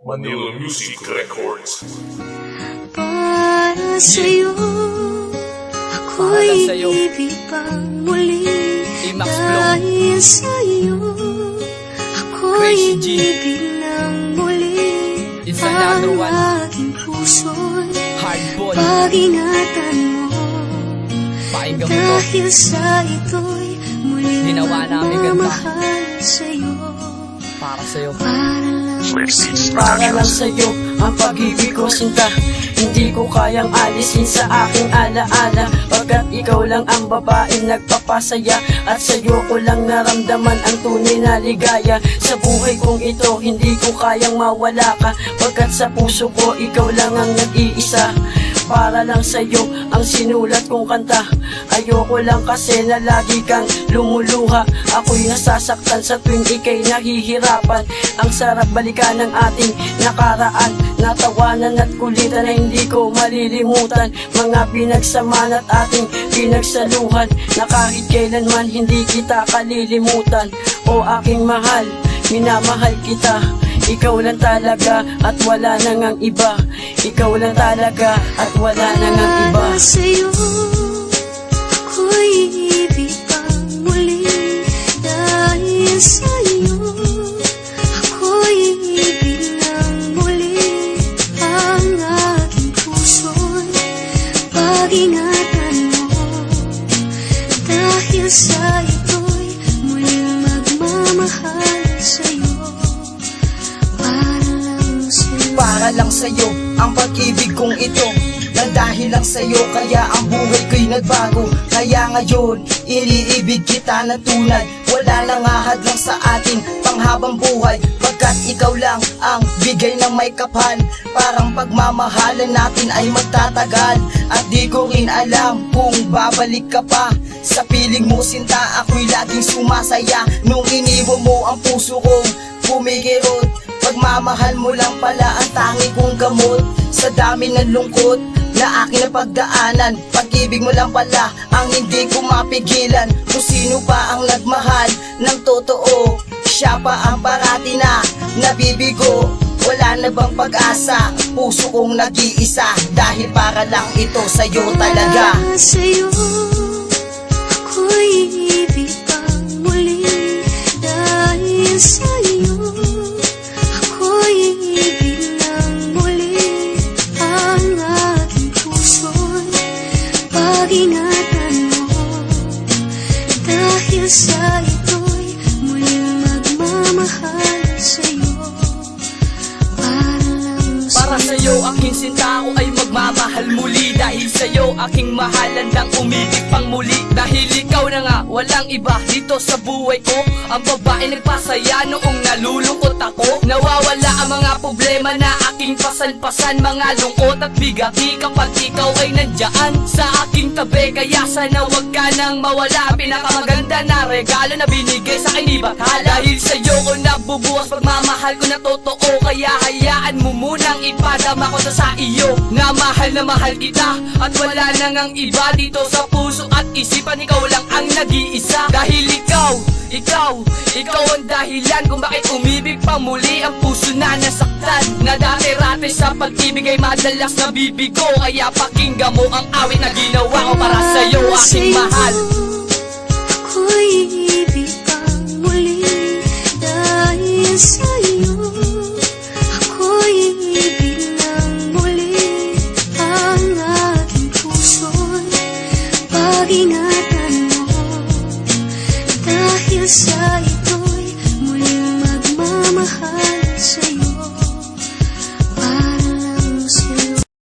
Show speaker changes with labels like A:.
A: Manila Music Records.
B: Para sa'yo, ako'y ibig pang muli. Dahil sa'yo, ako'y ibig ng muli. Ang aking puso'y pag-ingatan mo. Dahil sa ito'y muling magmamahal sa'yo.
C: Para sa'yo,
B: Para
C: lang sa'yo ang pag-ibig ko, sinta. Hindi ko kayang alisin sa aking alaala, pagkat ikaw lang ang babaeng nagpapasaya. At sa'yo ko lang naramdaman ang tunay na ligaya. Sa buhay kong ito, hindi ko kayang mawala ka, pagkat sa puso ko, ikaw lang ang nag-iisa. Para lang sa'yo ang sinulat kong kanta. Ayoko lang kasi na lagi kang lumuluha. Ako'y nasasaktan sa tuwing ika'y nahihirapan. Ang sarap balikan ng ating nakaraan, natawanan at kulitan na hindi ko malilimutan. Mga pinagsamahan at ating pinagsaluhan, na kahit kailanman hindi kita kalilimutan. O aking mahal, minamahal kita. Ikaw lang talaga at wala na ngang iba. Ikaw lang talaga at wala na ngang iba.
B: Para sa'yo, ako'y ibig pang muli. Dahil sa'yo, ako'y ibig ng muli. Ang aking puso'y pag-ingatan mo. Dahil sa ito'y muling magmamahal sa'yo.
D: Para lang sa'yo ang pag-ibig kong ito. Nang dahil lang sa'yo kaya ang buhay ko'y nagbago. Kaya ngayon iniibig kita na tunay. Wala nang ahadlang sa ating panghabang buhay, pagkat ikaw lang ang bigay ng may kapal. Parang pagmamahalan natin ay magtatagal. At di ko rin alam kung babalik ka pa. Sa piling mo sinta, ako'y laging sumasaya. Nung iniwan mo ang puso kong pumikirot. Pagmamahal mo lang pala ang tangi kong gamot. Sa dami ng lungkot na aking napagdaanan, pag-ibig mo lang pala ang hindi ko mapigilan. Kung sino pa ang nagmahal ng totoo, siya pa ang parati na nabibigo. Wala na bang pag-asa, puso kong nag-iisa. Dahil para lang ito sa'yo talaga.
B: Para sa'yo, ako'y ibig pang muli. Dahil sa'yo, ako'y ibig ng muli. Ang aking puso'y pag-ingatan mo. Dahil sa ito'y muling magmamahal sa'yo.
C: para sa'yo aking sinta, ako ay magmamahal muli. Dahil sa'yo aking mahalan lang umibig pang muli. Dahil ikaw na nga, walang iba dito sa buhay ko. Ang babae nagpasaya noong nalulungkot ako. Nawawala ang mga problema na aking pasan-pasan. Mga lungkot at bigat di kapag ikaw ay nandyan sa aking tabi. Kaya sana wag ka nang mawala. Pinakamaganda na regalo na binigay sa akin ni Bathala. Dahil sa'yo ko nabubukas pagmamahal ko na totoo. Kaya hayaan mo munang ipadama ko sa iyo na mahal kita. At wala na ngang iba dito sa puso at isipan. Ikaw lang ang nag-iisa. Dahil ikaw ang dahilan kung bakit umibig pa muli. Ang puso na nasaktan, na dati-rati sa pag-ibig ay madalas nabibigo. Kaya pakinggan mo ang awit na ginawa ko para sa'yo, aking mahal.
B: Ako'y ibig pang muli. Dahil sa'yo, ako'y ibig ng muli. Ang aking puso'y pag-ingatan mo. Dahil sa